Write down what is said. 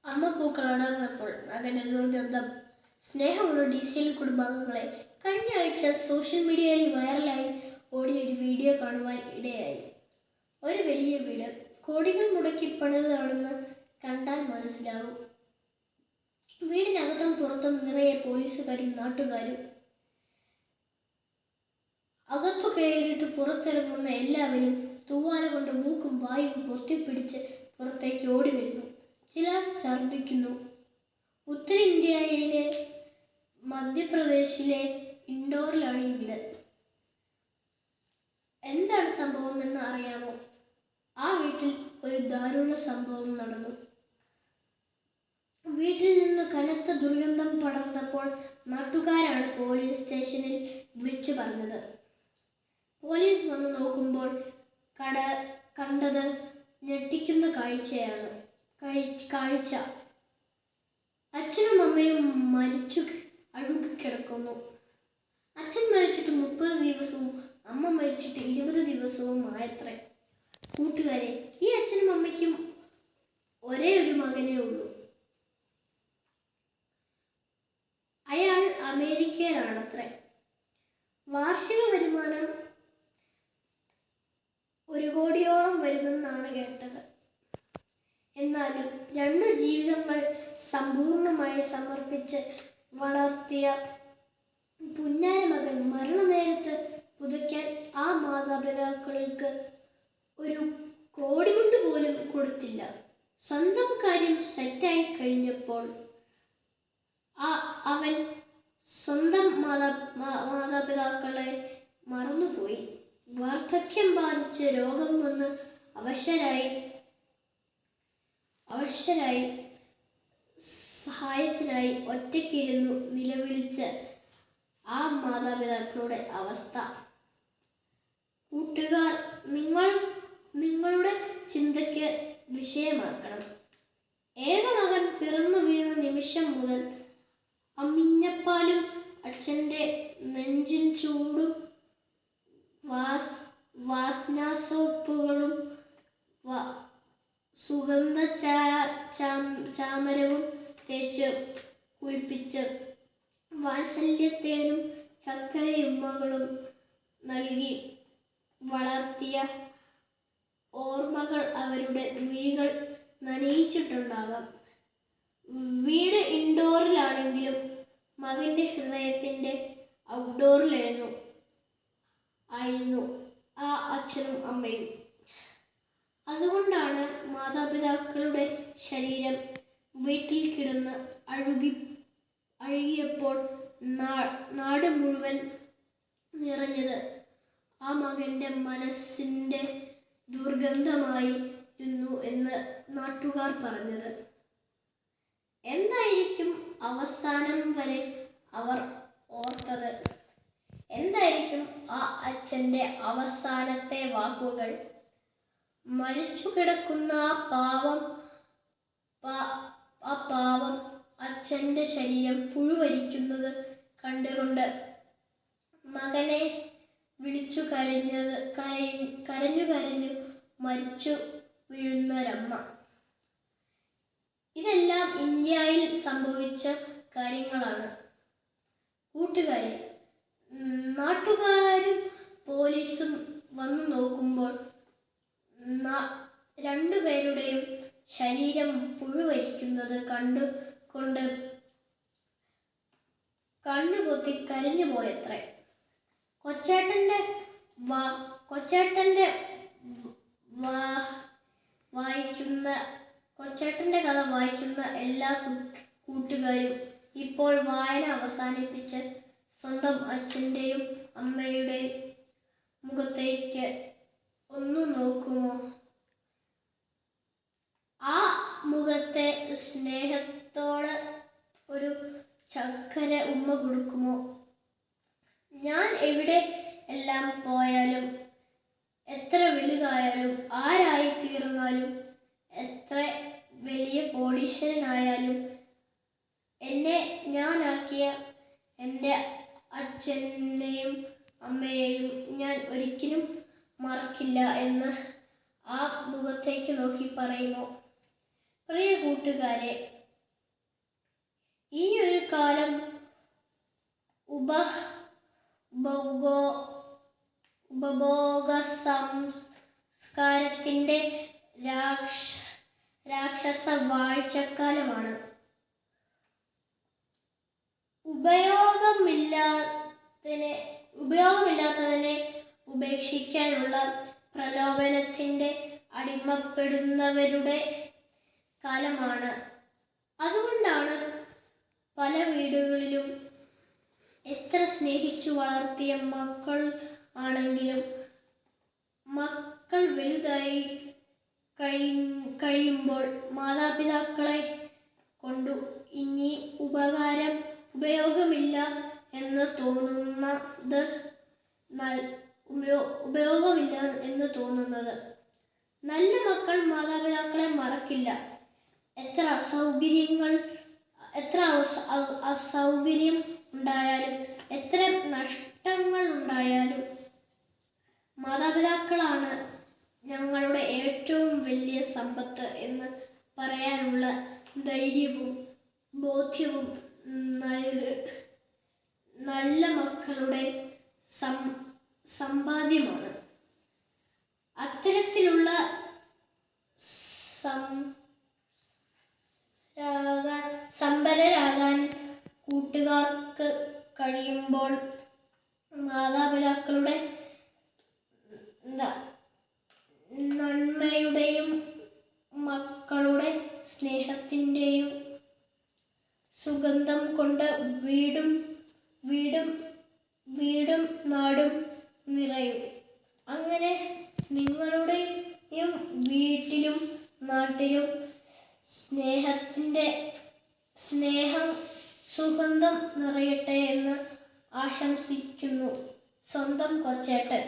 അമ്മ പൂക്കളടർന്നപ്പോൾ മകൻ്റെ ദുർഗന്ധം. സ്നേഹമുള്ള DCL കുടുംബാംഗങ്ങളെ, കഴിഞ്ഞ ആഴ്ച സോഷ്യൽ മീഡിയയിൽ വൈറലായി ഓടിയൊരു വീഡിയോ കാണുവാൻ ഇടയായി. ഒരു വലിയ വീട് കോടികൾ മുടക്കി പണിതാണെന്ന് കണ്ടാൽ മനസ്സിലാകും. വീടിനകത്തും പുറത്തും നിറയെ പോലീസുകാരും നാട്ടുകാരും. അകത്തു കയറിയിട്ട് പുറത്തിറങ്ങുന്ന എല്ലാവരും തൂവാല കൊണ്ട് മൂക്കും വായും പൊത്തിപ്പിടിച്ച് പുറത്തേക്ക് ഓടി വരുന്നു. ചിലർ ഛർദ്ദിക്കുന്നു. ഉത്തരേന്ത്യയിലെ മധ്യപ്രദേശിലെ ഇൻഡോറിലാണ് ഈ വീട്. എന്താണ് സംഭവം എന്ന് അറിയാമോ? ആ വീട്ടിൽ ഒരു ദാരുണ സംഭവം നടന്നു. വീട്ടിൽ നിന്ന് കനത്ത ദുർഗന്ധം പടർന്നപ്പോൾ നാട്ടുകാരാണ് പോലീസ് സ്റ്റേഷനിൽ വിളിച്ചു പറഞ്ഞത്. പോലീസ് വന്ന് നോക്കുമ്പോൾ കണ്ടത് ഞെട്ടിക്കുന്ന കാഴ്ചയാണ്. അച്ഛനും അമ്മയും മരിച്ചു അഴുകിക്കിടക്കുന്നു. അച്ഛൻ മരിച്ചിട്ട് 30 ദിവസവും അമ്മ മരിച്ചിട്ട് 20 ദിവസവും ആയത്രേ. കൂട്ടുകാരെ, ഈ അച്ഛനും അമ്മയ്ക്കും ഒരേ ഒരു മകനേ ഉള്ളൂ. അയാൾ അമേരിക്കയിലാണത്രേ. വാർഷിക വരുമാനം 1 കോടിയോളം വരുമെന്നാണ് കേട്ടത്. എന്നാലും 2 ജീവിതങ്ങൾ സമ്പൂർണമായി സമർപ്പിച്ച് വളർത്തിയ പുന്നാര മകൻ മരണനേരത്ത് പുതയ്ക്കാൻ ആ മാതാപിതാക്കൾക്ക് 1 കോടിമുണ്ട് പോലും കൊടുത്തില്ല. സ്വന്തം കാര്യം സെറ്റായി കഴിഞ്ഞപ്പോൾ അവൻ സ്വന്തം മാതാപിതാക്കളെ മറന്നുപോയി. വാർദ്ധക്യം ബാധിച്ച് രോഗം വന്ന് അവശരായി സഹായത്തിനായി ഒറ്റയ്ക്കിരുന്നു നിലവിളിച്ച് ആ മാതാപിതാക്കളുടെ അവസ്ഥ. കൂട്ടുകാർ, നിങ്ങളുടെ ചിന്തയ്ക്ക് വിഷയമാക്കണം. ഏക മകൻ പിറന്നു വീണ നിമിഷം മുതൽ അമ്മിഞ്ഞപ്പാലും അച്ഛൻ്റെ നെഞ്ചിൻ ചൂടും വാസനാസോപ്പുകളും സുഗന്ധ ചാമരവും തേച്ച് കുളിപ്പിച്ച് വാത്സല്യത്തേനും ചർക്കരയുമ്മകളും നൽകി വളർത്തിയ ഓർമ്മകൾ അവരുടെ മിഴികൾ നനയിച്ചിട്ടുണ്ടാകാം. വീട് ഇൻഡോറിലാണെങ്കിലും മകൻ്റെ ഹൃദയത്തിൻ്റെ ഔട്ട്ഡോറിലായിരുന്നു ആ അച്ഛനും അമ്മയും. അതുകൊണ്ടാണ് മാതാപിതാക്കളുടെ ശരീരം വീട്ടിൽ കിടന്ന് അഴുകിയപ്പോൾ നാട് മുഴുവൻ നിറഞ്ഞത് ആ മകൻ്റെ മനസ്സിൻ്റെ ദുർഗന്ധമായിരുന്നു എന്ന് നാട്ടുകാർ പറഞ്ഞത്. എന്തായിരിക്കും അവസാനം വരെ അവർ ഓർത്തത്? എന്തായിരിക്കും ആ അച്ഛൻ്റെ അവസാനത്തെ വാക്കുകൾ? മരിച്ചു കിടക്കുന്ന ആ പാവം അച്ഛൻ്റെ ശരീരം പുഴുവരിക്കുന്നത് കണ്ടുകൊണ്ട് മകനെ വിളിച്ചു കരഞ്ഞു മരിച്ചു വീഴുന്നൊരമ്മ. ഇതെല്ലാം ഇന്ത്യയിൽ സംഭവിച്ച കാര്യങ്ങളാണ്. കൂട്ടുകാരെ, നാട്ടുകാരും പോലീസും വന്നു നോക്കുമ്പോൾ 2 പേരുടെയും ശരീരം പുഴുവരിക്കുന്നത് കണ്ടുകൊണ്ട് കണ്ണുപൊത്തി കരഞ്ഞു പോയത്രേ. കൊച്ചേട്ടൻ്റെ കഥ വായിക്കുന്ന എല്ലാ കൂട്ടുകാരും ഇപ്പോൾ വായന അവസാനിപ്പിച്ച് സ്വന്തം അച്ഛൻ്റെയും അമ്മയുടെയും മുഖത്തേക്ക് ഒന്ന് നോക്കുമോ? ആ മുഖത്തെ സ്നേഹത്തോടെ ഒരു ചക്കര ഉമ്മ കൊടുക്കുമോ? ഞാൻ എവിടെ എല്ലാം പോയാലും, എത്ര വലുതായാലും, ആരായി തീർന്നാലും, എത്ര വലിയ കോടീശ്വരനായാലും, എന്നെ ഞാനാക്കിയ എൻ്റെ അച്ഛനെയും അമ്മയെയും ഞാൻ ഒരിക്കലും മറക്കില്ല എന്ന് ആ മുഖത്തേക്ക് നോക്കി പറയുമോ? പ്രിയ കൂട്ടുകാരെ, കാലം ഉപഭോഗ സംസ്കാരത്തിൻ്റെ രാക്ഷസ വാഴ്ചക്കാലമാണ്. ഉപയോഗമില്ലാത്തതിനെ ഉപേക്ഷിക്കാനുള്ള പ്രലോഭനത്തിൻ്റെ അടിമപ്പെടുന്നവരുടെ കാലമാണ്. അതുകൊണ്ടാണ് പല വീടുകളിലും എത്ര സ്നേഹിച്ചു വളർത്തിയ മക്കൾ ആണെങ്കിലും മക്കൾ വലുതായി കഴിയുമ്പോൾ മാതാപിതാക്കളെ കൊണ്ടു ഇനി ഉപയോഗമില്ല എന്ന് തോന്നുന്നത്. നല്ല മക്കൾ മാതാപിതാക്കളെ മറക്കില്ല. എത്ര അസൗകര്യം ഉണ്ടായാലും എത്ര നഷ്ടങ്ങൾ ഉണ്ടായാലും മാതാപിതാക്കളാണ് ഞങ്ങളുടെ ഏറ്റവും വലിയ സമ്പത്ത് എന്ന് പറയാനുള്ള ധൈര്യവും ബോധ്യവും നല്ല മക്കളുടെ സമ്പാദ്യമാണ്. അത്തരത്തിലുള്ള സമ്പന്നരാകാൻ കൂട്ടുകാർക്ക് കഴിയുമ്പോൾ മാതാപിതാക്കളുടെ നന്മയുടെയും മക്കളുടെ സ്നേഹത്തിൻ്റെയും സുഗന്ധം കൊണ്ട് വീടും നാടും നിറയും. അങ്ങനെ നിങ്ങളുടെയും വീട്ടിലും നാട്ടിലും സ്നേഹം സുഗന്ധം നിറയട്ടെ എന്ന് ആശംസിക്കുന്നു. സ്വന്തം കൊച്ചേട്ടൻ.